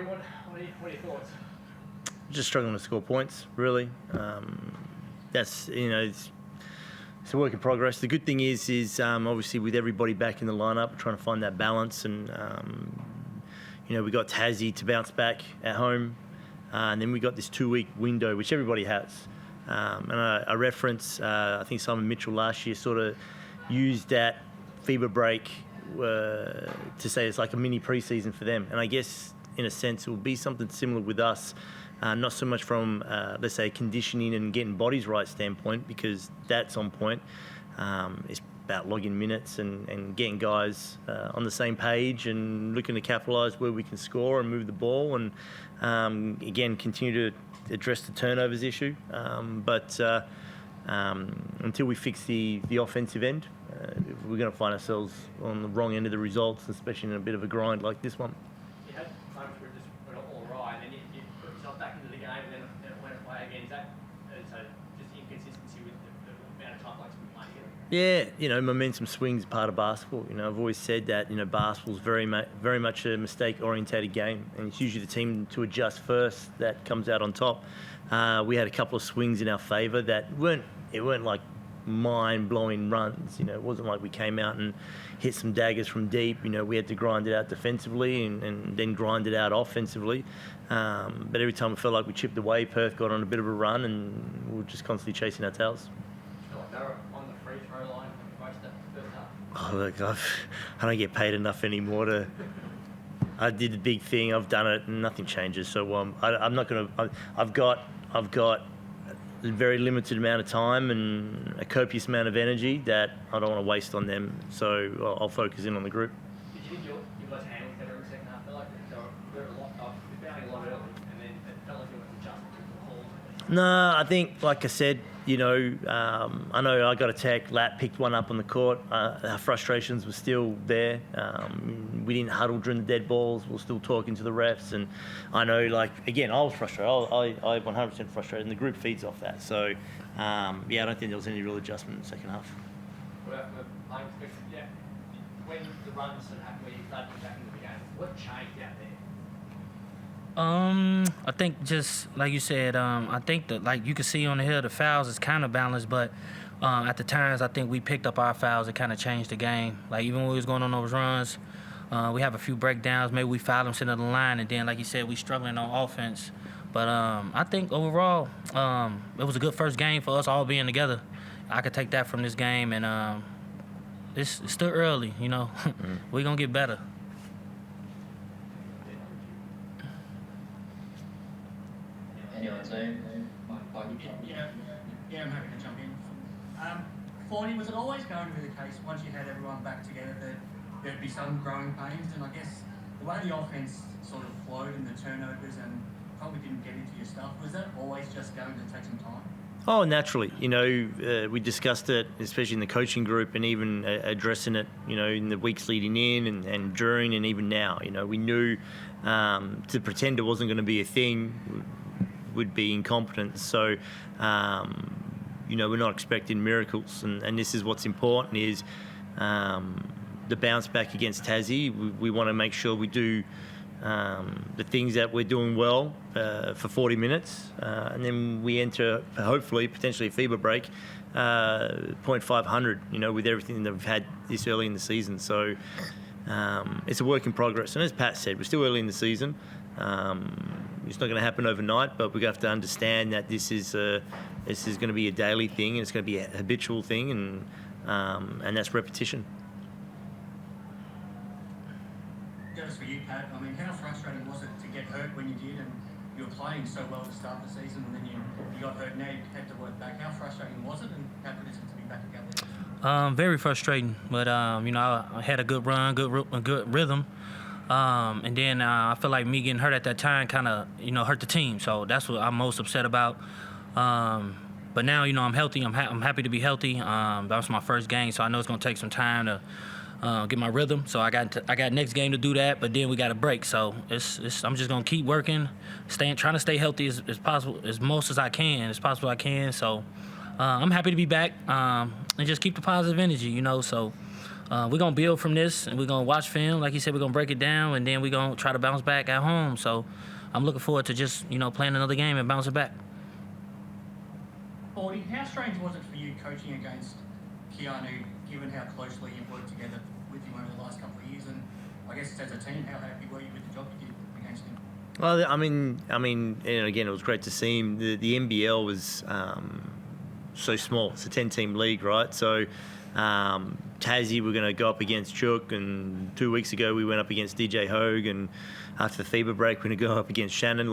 what are your thoughts? Just struggling to score points, really. That's, it's a work in progress. The good thing is obviously with everybody back in the lineup, we're trying to find that balance, and we got Tassie to bounce back at home, and then we got this 2-week window, which everybody has. And I reference, I think Simon Mitchell last year sort of used that FIBA break to say it's like a mini preseason for them. And I guess, in a sense, it will be something similar with us, not so much from, let's say, conditioning and getting bodies right standpoint, because that's on point. It's about logging minutes and getting guys on the same page and looking to capitalise where we can score and move the ball, and, again, continue to address the turnovers issue. But until we fix the offensive end, we're going to find ourselves on the wrong end of the results, especially in a bit of a grind like this one. You had moments where it just went all right, and then you put yourself back into the game, and then it went away again. Is that just inconsistency with the amount of time like we playing together? Yeah, momentum swings part of basketball. I've always said that, basketball's very much a mistake-orientated game, and it's usually the team to adjust first that comes out on top. We had a couple of swings in our favour that weren't like mind-blowing runs. It wasn't like we came out and hit some daggers from deep. We had to grind it out defensively and then grind it out offensively. But every time it felt like we chipped away, Perth got on a bit of a run, and we were just constantly chasing our tails. They were on the free throw line for most of the first half. Oh, look, I don't get paid enough anymore to. I did the big thing. I've done it, and nothing changes. So I'm not going to. I've got a very limited amount of time and a copious amount of energy that I don't want to waste on them. So I'll focus in on the group. Did you think you guys handled better in the second half? I felt like they were a lot off. They bounding a lot early, and then it felt like it was adjusted to the calls. No, I think, like I said, I know I got a tech. Lat picked one up on the court. Our frustrations were still there. We didn't huddle during the dead balls. We were still talking to the refs. And I know, again, I was frustrated. I 100% frustrated, and the group feeds off that. So, I don't think there was any real adjustment in the second half. What about from a playing perspective? Yeah. When the runs sort of happened, where you started to get back into the game, what changed out there? I think just like you said, I think that, like you can see on the hill, the fouls is kind of balanced, but at the times I think we picked up our fouls. It kind of changed the game. Like even when we was going on those runs, we have a few breakdowns. Maybe we fouled them sitting on the line, and then like you said, we struggling on offense. But I think overall, it was a good first game for us all being together. I could take that from this game, and it's still early, We're gonna get better. Anyone say? Yeah, I'm happy to jump in. Forde, was it always going to be the case once you had everyone back together that there'd be some growing pains? And I guess the way the offense sort of flowed and the turnovers and probably didn't get into your stuff, was that always just going to take some time? Oh, naturally. We discussed it, especially in the coaching group, and even addressing it, in the weeks leading in and during and even now. We knew to pretend it wasn't going to be a thing would be incompetence. So, we're not expecting miracles. And this is what's important is the bounce back against Tassie. We want to make sure we do the things that we're doing well for 40 minutes. And then we enter, hopefully, potentially a FIBA break, 0.500, with everything that we've had this early in the season. So it's a work in progress. And as Pat said, we're still early in the season. It's not going to happen overnight, but we have to understand that this is going to be a daily thing, and it's going to be a habitual thing, and that's repetition. Goes for you, Pat. I mean, how frustrating was it to get hurt when you did, and you were playing so well to start the season, and then you got hurt, now you had to work back. How frustrating was it, and how good is it to be back together? Very frustrating, but I had a good run, good rhythm. And then I feel like me getting hurt at that time kind of, hurt the team. So that's what I'm most upset about. But now, I'm healthy. I'm happy to be healthy. That was my first game, so I know it's going to take some time to get my rhythm. So I got next game to do that, but then we got a break. So I'm just going to keep working, trying to stay healthy as possible, as possible I can. So I'm happy to be back and just keep the positive energy, So we're going to build from this, and we're going to watch film. Like you said, we're going to break it down, and then we're going to try to bounce back at home. So I'm looking forward to just, playing another game and bouncing back. Forde, how strange was it for you coaching against Keanu, given how closely you've worked together with him over the last couple of years? And I guess as a team, how happy were you with the job you did against him? Well, I mean, and again, it was great to see him. The NBL was so small. It's a 10-team league, right? So Tassie, we're going to go up against Chook, and 2 weeks ago we went up against DJ Hogue, and after the FIBA break we're going to go up against Shannon.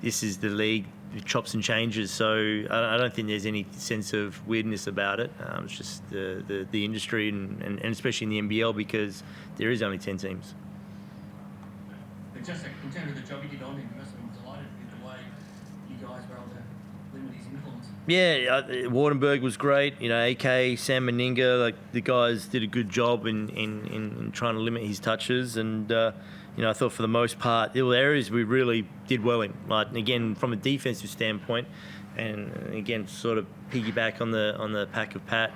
This is the league, chops and changes. So I don't think there's any sense of weirdness about it. It's just the industry, and especially in the NBL, because there is only 10 teams. But just in terms of the job you did on him, you must have been delighted with the way you guys were able to limit his influence. Yeah, Wardenberg was great. AK, Sam Meninga, the guys did a good job in trying to limit his touches, and I thought for the most part there were areas we really did well in. Again, from a defensive standpoint, and again sort of piggyback on the pack of Pat.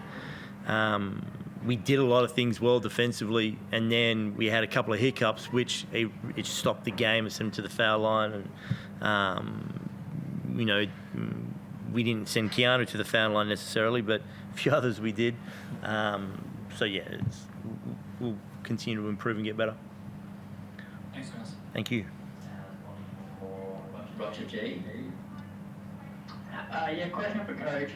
We did a lot of things well defensively, and then we had a couple of hiccups, which it stopped the game and sent him to the foul line. And we didn't send Keanu to the foul line necessarily, but a few others we did. We'll continue to improve and get better. Thanks, guys. Thank you. Roger G. Question for Coach.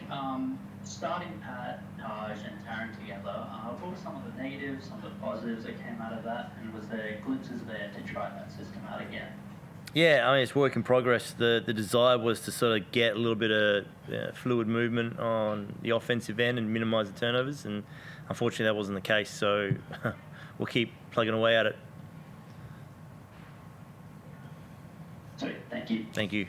Starting Pat, Taj, and Taryn together, what were some of the negatives, some of the positives that came out of that, and was there glimpses there to try that system out again? Yeah, it's work in progress. The desire was to sort of get a little bit of fluid movement on the offensive end and minimise the turnovers, and unfortunately that wasn't the case. So we'll keep plugging away at it. Sweet, thank you. Thank you.